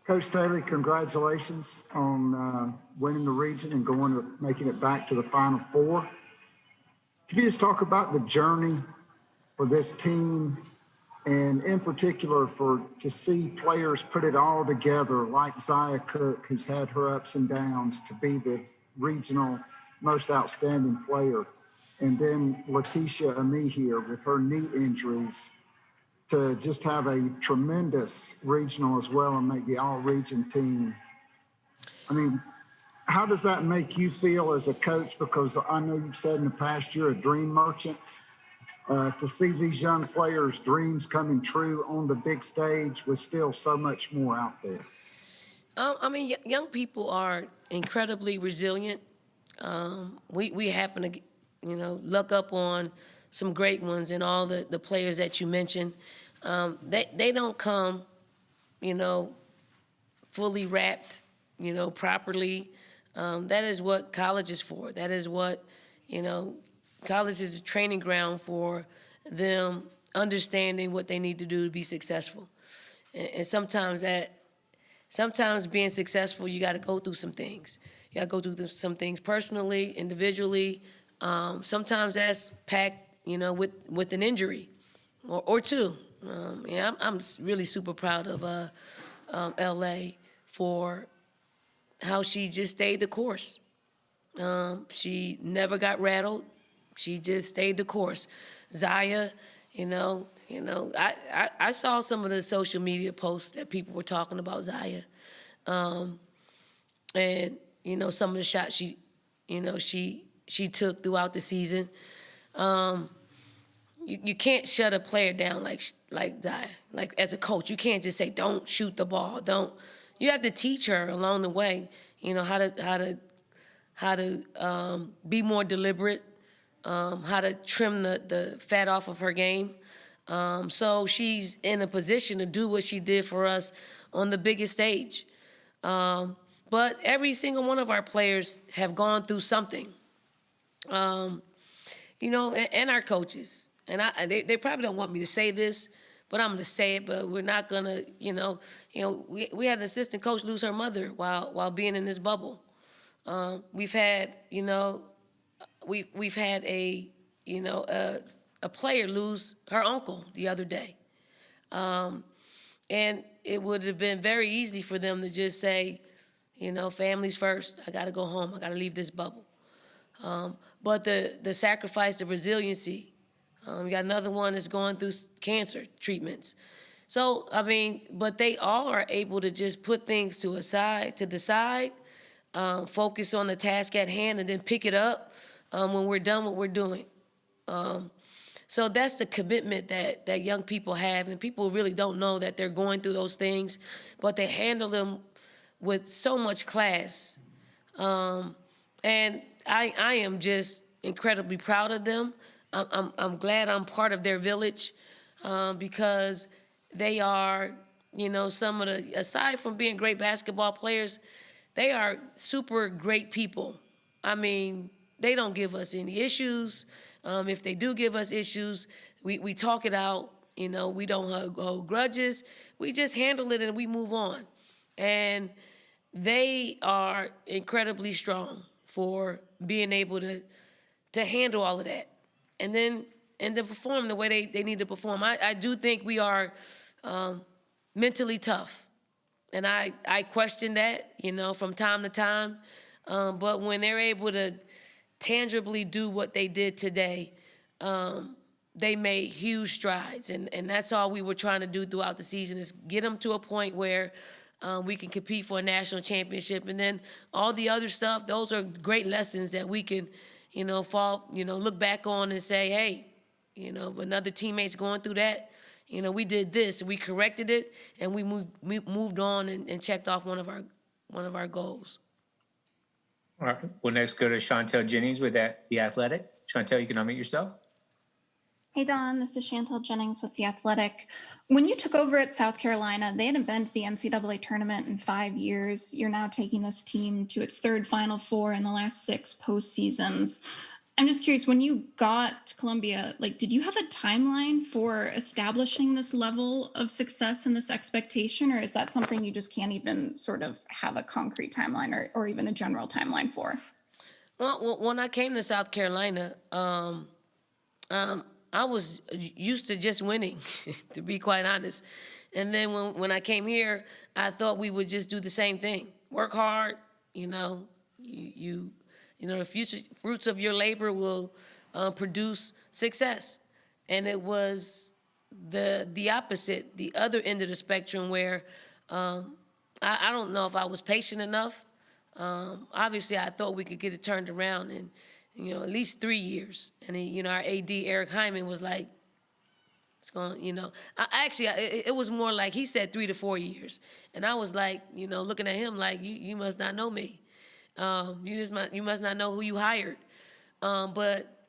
Coach Staley, congratulations on winning the region and making it back to the Final Four. Can you just talk about the journey for this team, and in particular to see players put it all together, like Zia Cook, who's had her ups and downs, to be the regional most outstanding player, and then Letitia Ami here with her knee injuries, to just have a tremendous regional as well and make the all-region team. I mean, how does that make you feel as a coach? Because I know you've said in the past you're a dream merchant. To see these young players' dreams coming true on the big stage with still so much more out there. I mean, young people are incredibly resilient. We happen to, luck up on some great ones, and all the players that you mentioned. They don't come, fully wrapped, properly. That is what college is for. That is what, college is a training ground for them understanding what they need to do to be successful. And sometimes being successful, you got to go through some things. You got to go through some things personally, individually. Sometimes that's packed, with an injury or two. I'm really super proud of LA for how she just stayed the course. She never got rattled. She just stayed the course. Zia, I saw some of the social media posts that people were talking about Zia. And, some of the shots she took throughout the season. You can't shut a player down like Zia. Like, as a coach, you can't just say, don't shoot the ball. Don't. You have to teach her along the way, how to be more deliberate, how to trim the fat off of her game. So she's in a position to do what she did for us on the biggest stage. But every single one of our players have gone through something, and our coaches. And they probably don't want me to say this, but I'm going to say it. But we're not going to, we had an assistant coach lose her mother while being in this bubble. We've had, we've had a player lose her uncle the other day. And it would have been very easy for them to just say, family's first. I got to go home. I got to leave this bubble. But the sacrifice, the resiliency. We got another one that's going through cancer treatments. So, but they all are able to just put things to the side, focus on the task at hand, and then pick it up when we're done what we're doing. So that's the commitment that young people have, and people really don't know that they're going through those things, but they handle them with so much class. And I am just incredibly proud of them. I'm glad I'm part of their village, because they are, some of the, aside from being great basketball players, they are super great people. They don't give us any issues. If they do give us issues, we talk it out. We don't hold grudges. We just handle it and we move on. And they are incredibly strong for being able to handle all of that. And to perform the way they need to perform. I do think we are mentally tough. And I question that, from time to time. But when they're able to tangibly do what they did today, they made huge strides. And that's all we were trying to do throughout the season, is get them to a point where we can compete for a national championship. And then all the other stuff, those are great lessons that we can look back on and say, hey, if another teammate's going through that, we did this, we corrected it, and we moved on and checked off one of our goals. All right. We'll next go to Chantel Jennings with The Athletic. Chantel, you can unmute yourself. Hey, Don, this is Chantel Jennings with The Athletic. When you took over at South Carolina, they hadn't been to the NCAA tournament in 5 years. You're now taking this team to its third Final Four in the last 6 postseasons. I'm just curious, when you got to Columbia, like, did you have a timeline for establishing this level of success and this expectation, or is that something you just can't even sort of have a concrete timeline or even a general timeline for? Well, when I came to South Carolina, I was used to just winning, to be quite honest. And then when I came here, I thought we would just do the same thing: work hard. The future fruits of your labor will produce success. And it was the opposite, the other end of the spectrum, where I don't know if I was patient enough. Obviously, I thought we could get it turned around in, at least 3 years. And then, our AD, Eric Hyman, was like, it's going, it was more like he said 3 to 4 years. And I was like, looking at him like, you must not know me. You must not know who you hired. But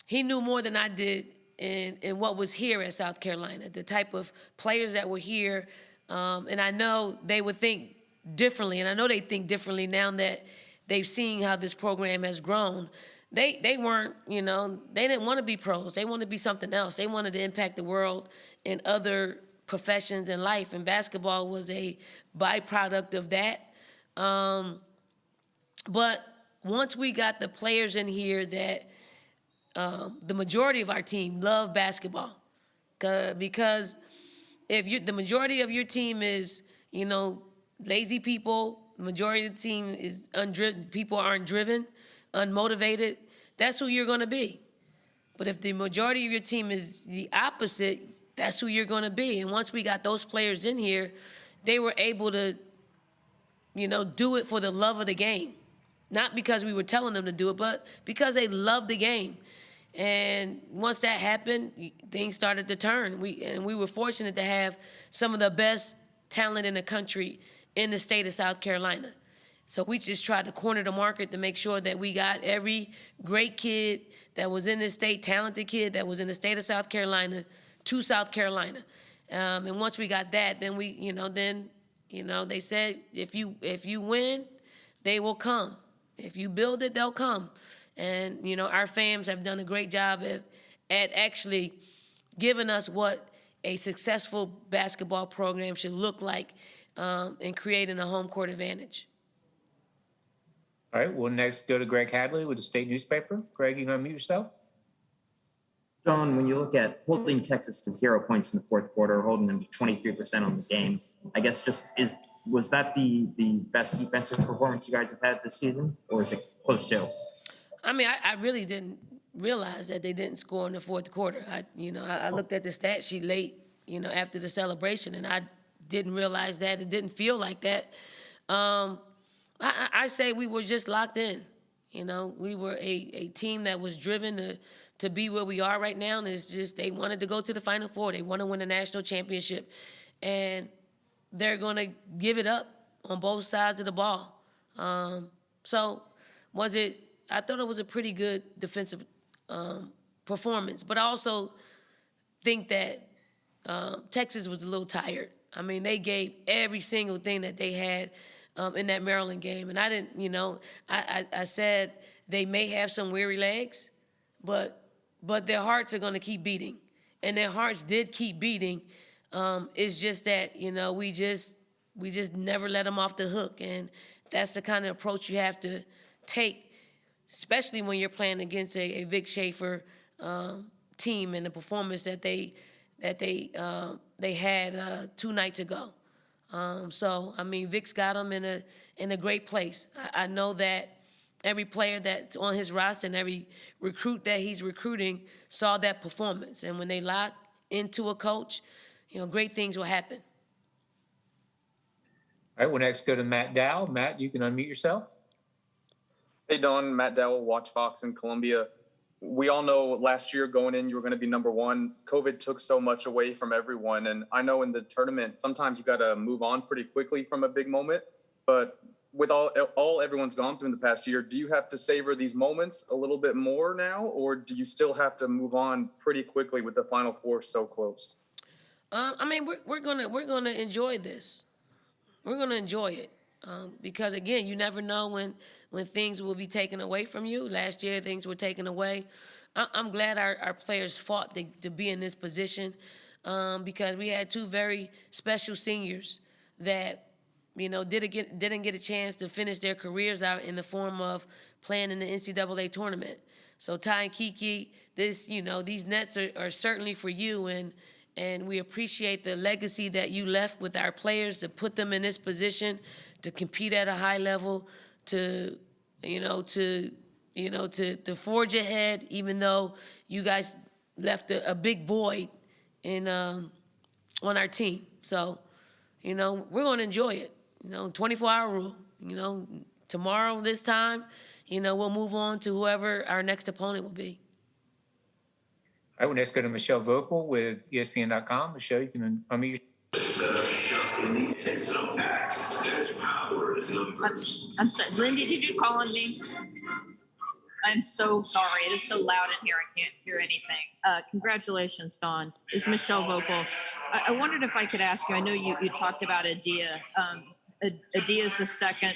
he knew more than I did in what was here at South Carolina, the type of players that were here. And I know they would think differently, and I know they think differently now that they've seen how this program has grown. They weren't, they didn't want to be pros. They wanted to be something else. They wanted to impact the world in other professions in life, and basketball was a byproduct of that. But once we got the players in here that the majority of our team love basketball, because if the majority of your team is, lazy people, the majority of the team is undriven, people aren't driven, unmotivated, that's who you're going to be. But if the majority of your team is the opposite, that's who you're going to be. And once we got those players in here, they were able to, do it for the love of the game. Not because we were telling them to do it, but because they love the game. And once that happened, things started to turn. We were fortunate to have some of the best talent in the country in the state of South Carolina. So we just tried to corner the market to make sure that we got every great kid that was in this state, talented kid that was in the state of South Carolina to South Carolina. And once we got that, then they said, if you win, they will come. If you build it, they'll come. And, our fams have done a great job at actually giving us what a successful basketball program should look like in creating a home court advantage. All right, we'll next go to Greg Hadley with the state newspaper. Greg, you can unmute yourself. John, when you look at holding Texas to 0 points in the fourth quarter, holding them to 23% on the game, I guess was that the best defensive performance you guys have had this season, or is it close to? I mean, I really didn't realize that they didn't score in the fourth quarter. I looked at the stat sheet late, after the celebration, and I didn't realize that. It didn't feel like that. I say we were just locked in. We were a team that was driven to be where we are right now, and it's just they wanted to go to the Final Four. They want to win a national championship, and they're going to give it up on both sides of the ball. So I thought it was a pretty good defensive performance, but I also think that Texas was a little tired. I mean, they gave every single thing that they had in that Maryland game. And I didn't, I said they may have some weary legs, but their hearts are going to keep beating. And their hearts did keep beating. It's just that, we just never let them off the hook. And that's the kind of approach you have to take, especially when you're playing against a Vic Schaefer team and the performance that they had 2 nights ago. So I mean, Vic's got them in a great place. I know that every player that's on his roster and every recruit that he's recruiting saw that performance, and when they lock into a coach, great things will happen. All right, we'll next go to Matt Dow. Matt, you can unmute yourself. Hey, Don. Matt Dowell, Watch Fox in Columbia. We all know last year going in, you were going to be number one. COVID took so much away from everyone. And I know in the tournament, sometimes you got to move on pretty quickly from a big moment. But with all everyone's gone through in the past year, do you have to savor these moments a little bit more now? Or do you still have to move on pretty quickly with the Final Four so close? I mean, we're gonna enjoy this. We're gonna enjoy it. Because again, you never know when things will be taken away from you. Last year, things were taken away. I'm glad our players fought to be in this position, because we had two very special seniors that, didn't get a chance to finish their careers out in the form of playing in the NCAA tournament. So Ty and Kiki, these nets are certainly for you, and we appreciate the legacy that you left with our players to put them in this position to compete at a high level, to forge ahead, even though you guys left a big void on our team. So, we're going to enjoy it. 24-hour rule. Tomorrow this time, we'll move on to whoever our next opponent will be. All right, well, next go to Michelle Vogel with ESPN.com. Michelle, you can unmute. I'm sorry. Lindy, did you call on me? I'm so sorry. It is so loud in here. I can't hear anything. Congratulations, Dawn. This is Michelle Vogel. I wondered if I could ask you, I know you talked about Adia. Adia is the second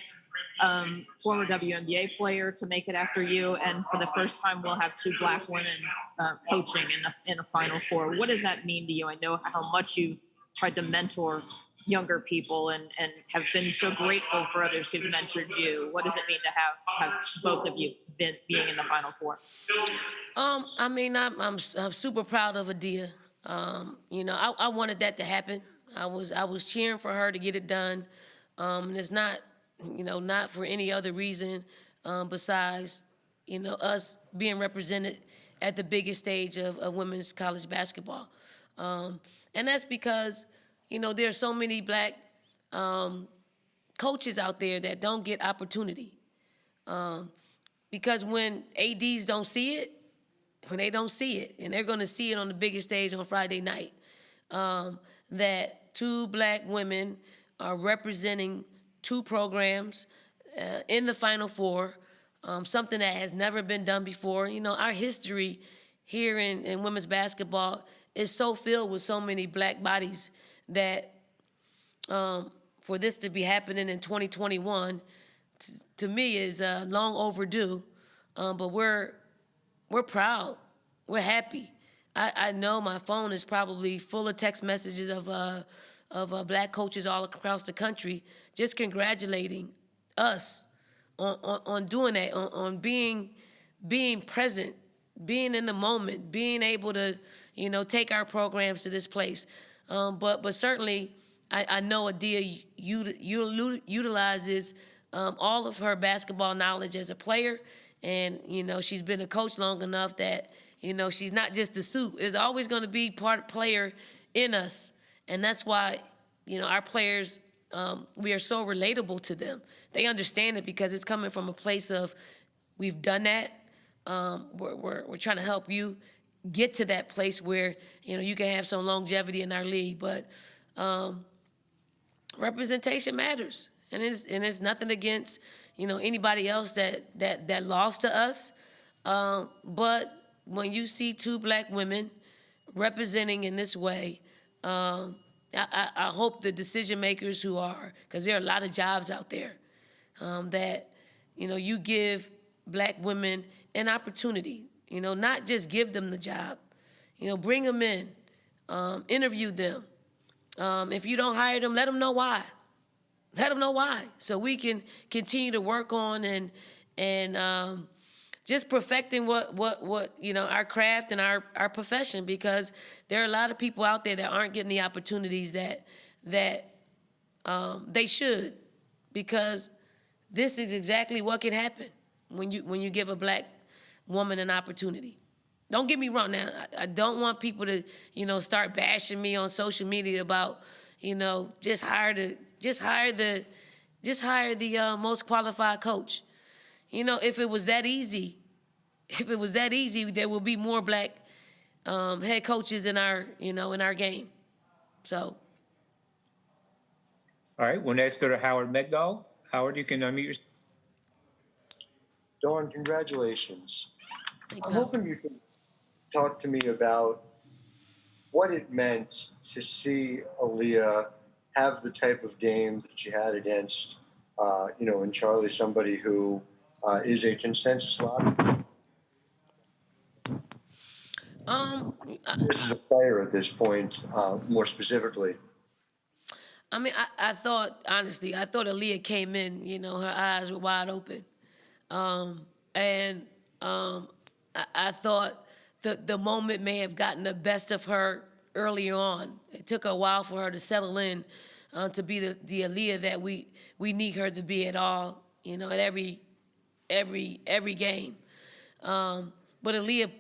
former WNBA player to make it after you. And for the first time, we'll have two Black women coaching in the Final Four. What does that mean to you? I know how much you've tried to mentor younger people and have been so grateful for others who've mentored you. What does it mean to have both of you being in the Final Four? I'm super proud of Adia. I wanted that to happen. I was cheering for her to get it done. And it's not, not for any other reason besides, us being represented at the biggest stage of women's college basketball. And that's because, there's so many Black coaches out there that don't get opportunity. Because when ADs don't see it, and they're going to see it on the biggest stage on Friday night, that two Black women are representing two programs in the Final Four, something that has never been done before. Our history here in women's basketball is so filled with so many Black bodies that for this to be happening in 2021, to me is long overdue. But we're proud. We're happy. I know my phone is probably full of text messages of Black coaches all across the country just congratulating us on doing that, on being present, being in the moment, being able to, take our programs to this place. But certainly, I know Adia utilizes all of her basketball knowledge as a player, and she's been a coach long enough that she's not just the suit. There's always going to be part player in us, and that's why our players, we are so relatable to them. They understand it because it's coming from a place of we've done that. We're trying to help you get to that place where you can have some longevity in our league, but representation matters, and it's nothing against anybody else that lost to us, but when you see two Black women representing in this way, I hope the decision makers who are, because there are a lot of jobs out there, that you give Black women an opportunity. Not just give them the job. Bring them in, interview them. If you don't hire them, let them know why. Let them know why, so we can continue to work on and just perfecting what our craft and our profession, because there are a lot of people out there that aren't getting the opportunities that they should, because this is exactly what can happen when you give a Black woman an opportunity. Don't get me wrong. Now, I don't want people to start bashing me on social media about just hire the most qualified coach. If it was that easy, there will be more Black head coaches in our game. So. All right, well, next go to Howard Megdal. Howard, you can unmute yourself. Dawn, congratulations. Thank I'm you. hoping you can talk to me about what it meant to see Aaliyah have the type of game that she had against and Charlie, somebody who is a consensus lock. This is a player at this point, more specifically. I mean, I thought, honestly, I thought Aaliyah came in, her eyes were wide open. I thought the moment may have gotten the best of her earlier on. It took a while for her to settle in, to be the Aaliyah that we need her to be at all, at every game. But Aaliyah,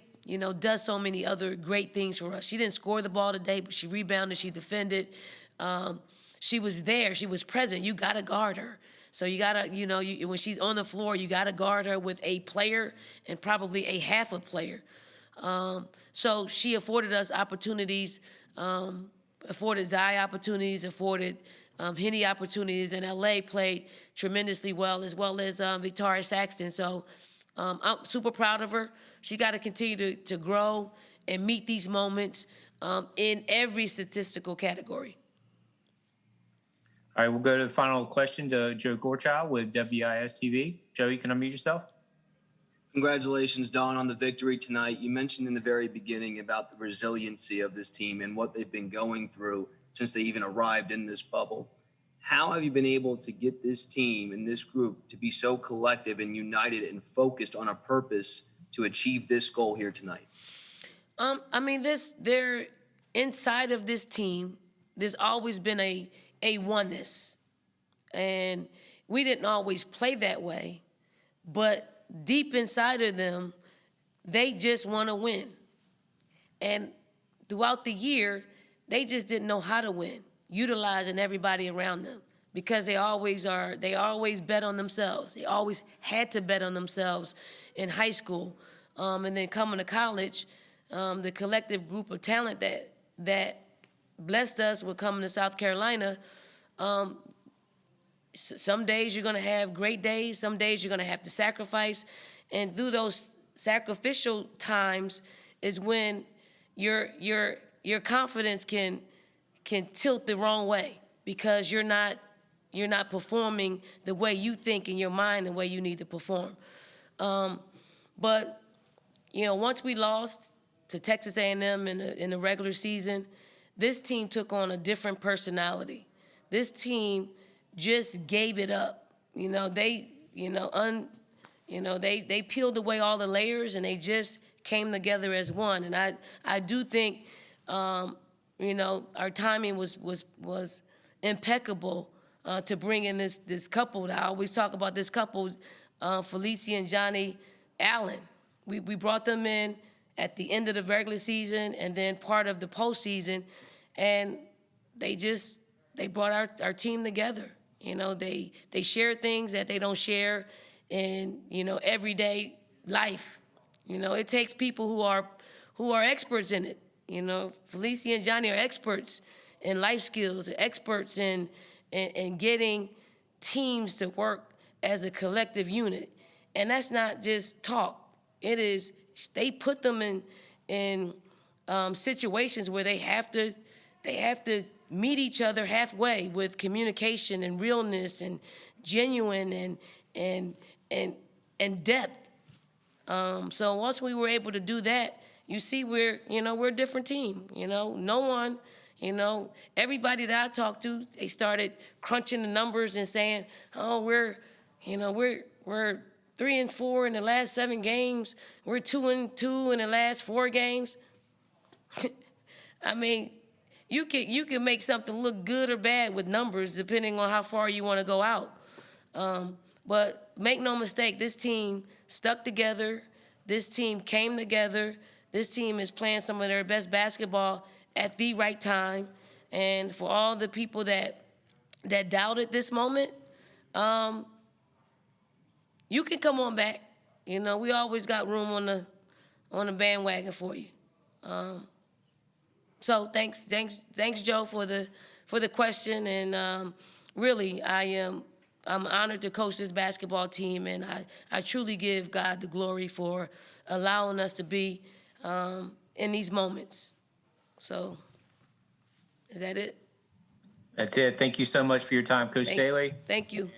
does so many other great things for us. She didn't score the ball today, but she rebounded, she defended. She was there, she was present. You got to guard her. So you got to, when she's on the floor, you got to guard her with a player and probably a half a player. So she afforded us opportunities, afforded Zai opportunities, afforded Henny opportunities, and LA played tremendously well as Victoria Saxton. So I'm super proud of her. She got to continue to grow and meet these moments in every statistical category. All right, we'll go to the final question to Joe Gorchow with WIS TV. Joe, you can unmute yourself. Congratulations, Dawn, on the victory tonight. You mentioned in the very beginning about the resiliency of this team and what they've been going through since they even arrived in this bubble. How have you been able to get this team and this group to be so collective and united and focused on a purpose to achieve this goal here tonight? I mean, they're inside of this team, there's always been a oneness. And we didn't always play that way, but deep inside of them, they just want to win. And throughout the year, they just didn't know how to win, utilizing everybody around them, because they always bet on themselves. They always had to bet on themselves in high school. And then coming to college, the collective group of talent that blessed us with coming to South Carolina. Some days you're going to have great days. Some days you're going to have to sacrifice. And through those sacrificial times is when your confidence can tilt the wrong way, because you're not performing the way you think in your mind, the way you need to perform. But once we lost to Texas A&M in the regular season, this team took on a different personality. This team just gave it up. They peeled away all the layers and they just came together as one. And I do think, our timing was impeccable to bring in this couple. I always talk about this couple, Felicia and Johnny Allen. We brought them in at the end of the regular season and then part of the postseason, and they brought our team together. They share things that they don't share in everyday life. It takes people who are experts in it. Felicia and Johnny are experts in life skills, experts in getting teams to work as a collective unit, and that's not just talk. It is, they put them in situations where they have to meet each other halfway with communication and realness and genuine and depth. So once we were able to do that, you see we're a different team. No one, everybody that I talked to, they started crunching the numbers and saying, oh, we're 3-4 in the last 7 games. We're 2-2 in the last 4 games. I mean, you can make something look good or bad with numbers depending on how far you want to go out. But make no mistake, this team stuck together. This team came together. This team is playing some of their best basketball at the right time. And for all the people that doubted this moment, you can come on back. We always got room on the bandwagon for you. So thanks, Joe, for the question. And really, I'm honored to coach this basketball team, and I truly give God the glory for allowing us to be in these moments. So, is that it? That's it. Thank you so much for your time, Coach Staley. Thank you.